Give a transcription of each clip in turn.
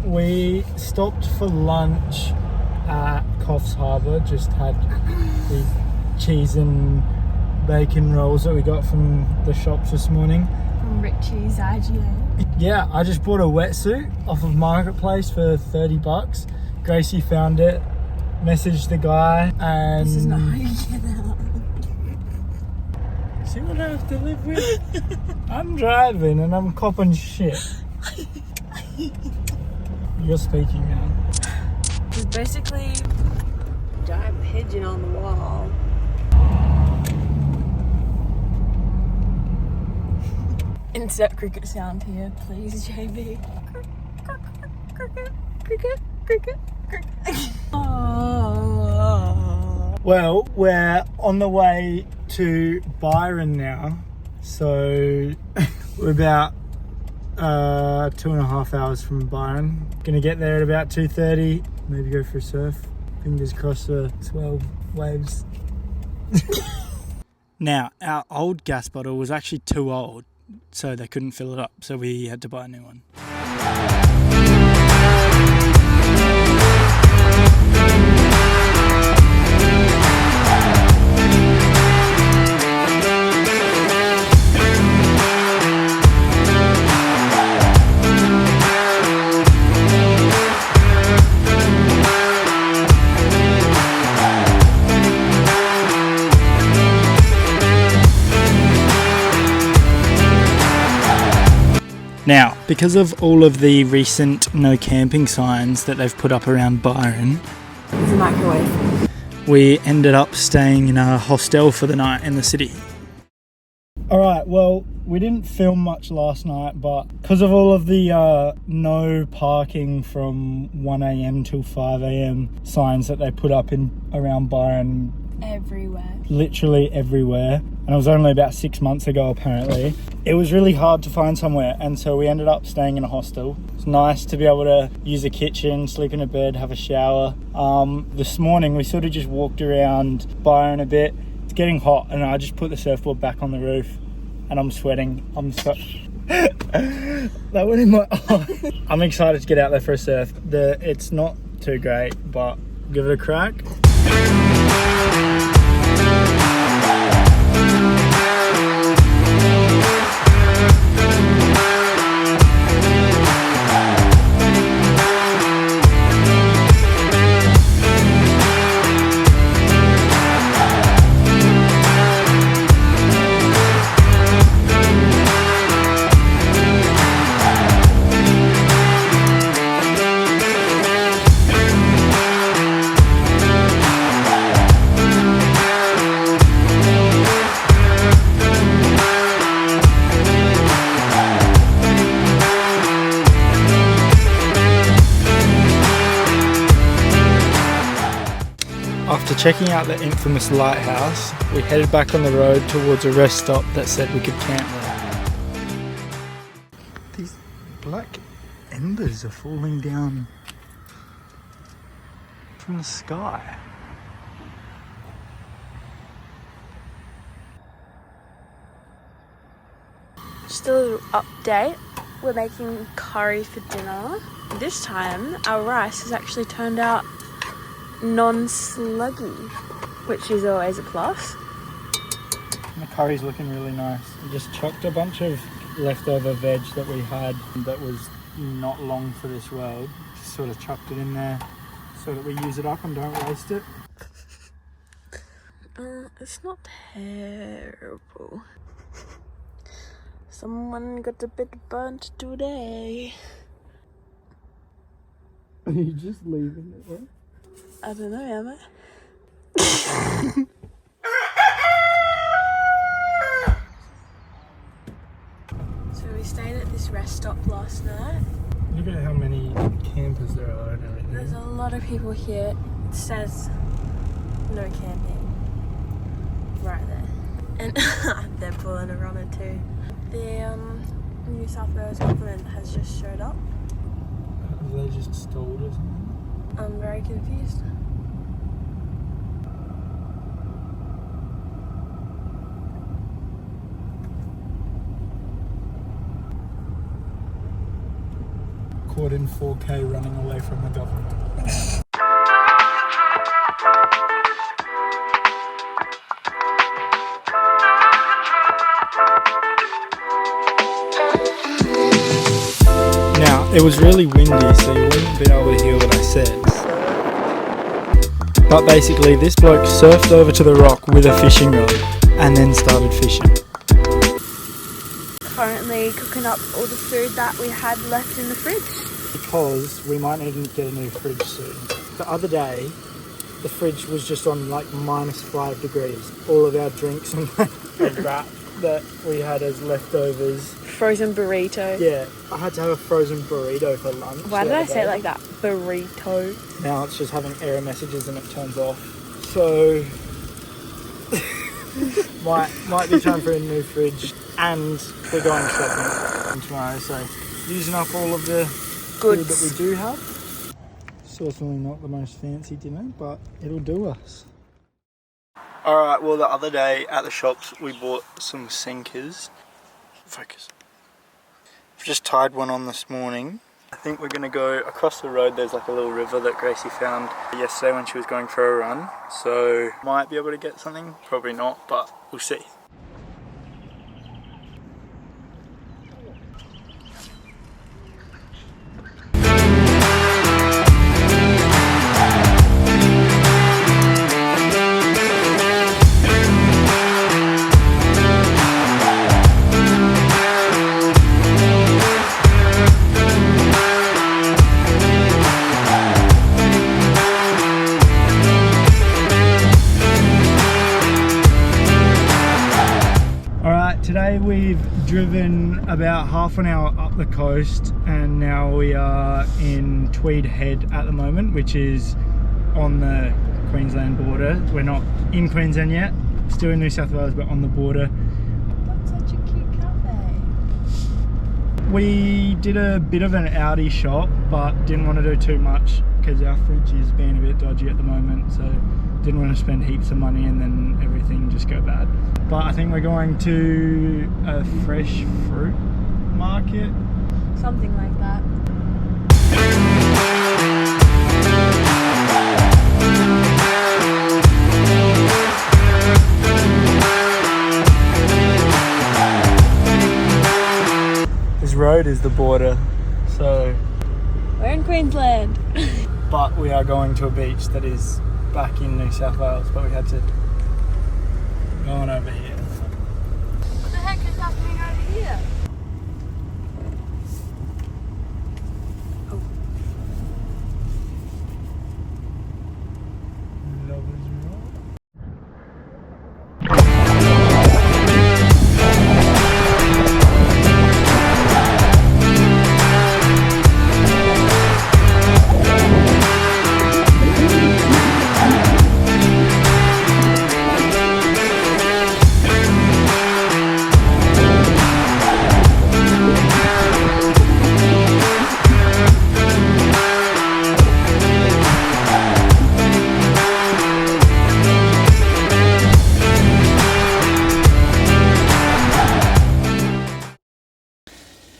We stopped for lunch at Coffs Harbour. Just had the cheese and bacon rolls that we got from the shops this morning. From Richie's IGA. Yeah, I just bought a wetsuit off of Marketplace for $30. Gracie found it, messaged the guy, and... This is not how you get out. See what I have to live with? I'm driving and I'm copping shit. You're speaking now. It's basically a giant pigeon on the wall. Insert cricket sound here, please, JB. Cricket, cricket, cricket. Oh. Well, we're on the way to Byron now. So we're about 2.5 hours from Byron. Gonna get there at about 2:30. Maybe go for a surf. Fingers crossed for 12 waves. Now, our old gas bottle was actually too old, so they couldn't fill it up. So we had to buy a new one. Now, because of all of the recent no camping signs that they've put up around Byron, There's a microwave. we ended up staying in a hostel for the night in the city. Alright, well, we didn't film much last night, but because of all of the no parking from 1am till 5am signs that they put up in around Byron, Everywhere. literally everywhere, and it was only about 6 months ago apparently, it was really hard to find somewhere, and so we ended up staying in a hostel. It's nice to be able to use a kitchen, sleep in a bed, have a shower. This morning we sort of just walked around Byron a bit. It's getting hot and I just put the surfboard back on the roof and I'm sweating. That went in my eye. I'm excited to get out there for a surf. It's not too great, but give it a crack. After checking out the infamous lighthouse, we headed back on the road towards a rest stop that said we could camp there. These black embers are falling down from the sky. Just a little update. We're making curry for dinner. This time, our rice has actually turned out non-sluggy, which is always a plus. The curry's looking really nice. We just chopped a bunch of leftover veg that we had that was not long for this world. Just sort of chucked it in there so that we use it up and don't waste it. It's not terrible. Someone got a bit burnt today. Are you just leaving it there? I don't know, am I? So we stayed at this rest stop last night. Look at how many campers there are and everything. There's a lot of people here. It says no camping right there. And they're pulling a runner too. The New South Wales government has just showed up. Have they just stalled or something? I'm very confused. record in 4K running away from the government. Now, it was really windy, so you wouldn't be able to hear what I said. But basically, this bloke surfed over to the rock with a fishing rod and then started fishing. Currently cooking up all the food that we had left in the fridge. Because we might need to get a new fridge soon. The other day, the fridge was just on like -5 degrees. All of our drinks and wrap that we had as leftovers. Frozen burrito. Yeah, I had to have a frozen burrito for lunch. Why did I say it like that? Burrito. Now it's just having error messages and it turns off. So might be time for a new fridge, and we're going shopping tomorrow. So using up all of the food that we do have. Certainly not the most fancy dinner, but it'll do us. Alright, well the other day at the shops we bought some sinkers. Focus. I've just tied one on this morning. I think we're going to go across the road. There's like a little river that Gracie found yesterday when she was going for a run. So might be able to get something, probably not, but we'll see. Today we've driven about half an hour up the coast and now we are in Tweed Head at the moment, which is on the Queensland border. We're not in Queensland yet, still in New South Wales, but on the border. That's such a cute cafe. We did a bit of an Audi shop, but didn't want to do too much because our fridge is being a bit dodgy at the moment, so didn't want to spend heaps of money and then everything just go bad. But I think we're going to a fresh fruit market. Something like that. This road is the border, so... We're in Queensland. But we are going to a beach that is back in New South Wales, but we had to go on over here. What the heck is happening over here? Lovers Rock.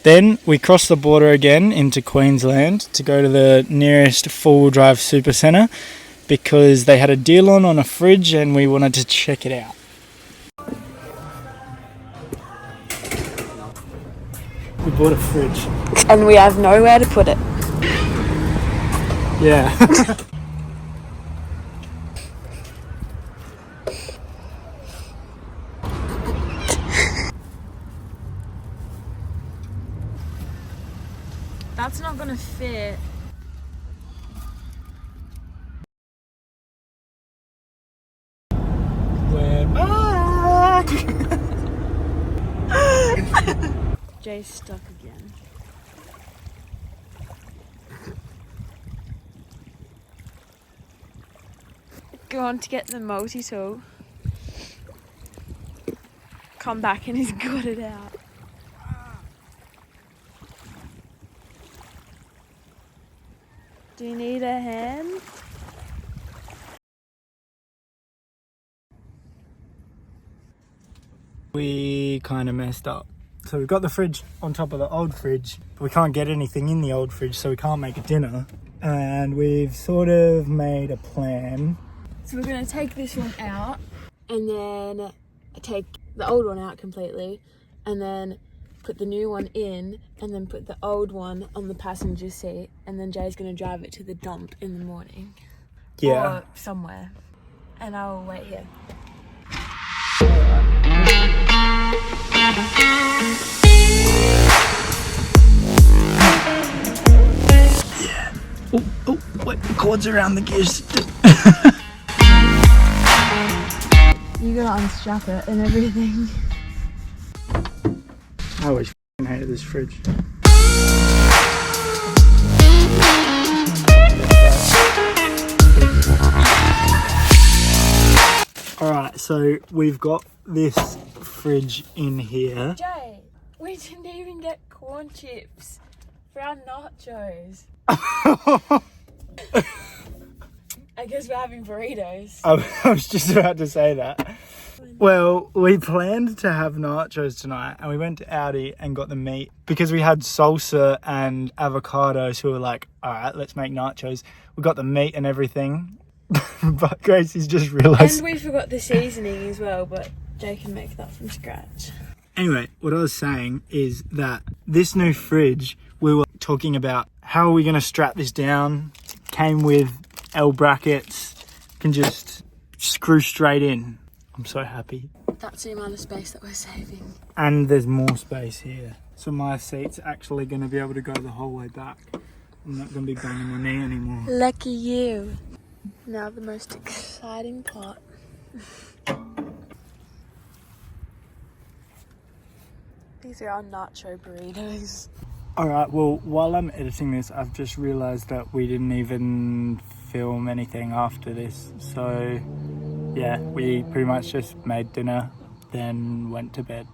Then we crossed the border again into Queensland to go to the nearest four-wheel drive super centre because they had a deal on a fridge and we wanted to check it out. We bought a fridge. And we have nowhere to put it. Yeah. That's not gonna fit. We're back! Jay's stuck again. Go on to get the multi-tool. Come back and he's got it out. Do you need a hand? We kind of messed up So we've got the fridge on top of the old fridge, but we can't get anything in the old fridge, so we can't make a dinner. And we've sort of made a plan. So we're going to take this one out and then take the old one out completely and then put the new one in and then put the old one on the passenger seat, and then Jay's going to drive it to the dump in the morning. Yeah. Or somewhere. And I'll wait here. Yeah. Oh, wait, the cord's around the gears. You gotta unstrap it and everything. I always hated this fridge. Alright, so we've got this fridge in here. Jay, we didn't even get corn chips for our nachos. I guess we're having burritos. I was just about to say that. Well, we planned to have nachos tonight and we went to Aldi and got the meat because we had salsa and avocados. So we were like, all right, let's make nachos. We got the meat and everything. But Gracie's just realised. And we forgot the seasoning as well, but Jay can make that from scratch. Anyway, what I was saying is that this new fridge, we were talking about how are we going to strap this down. Came with L brackets, can just screw straight in. I'm so happy. That's the amount of space that we're saving. And there's more space here. So my seat's actually going to be able to go the whole way back. I'm not going to be banging my knee anymore. Lucky you. Now the most exciting part. These are our nacho burritos. Alright, well, while I'm editing this, I've just realised that we didn't even film anything after this. So, yeah, we pretty much just made dinner, then went to bed.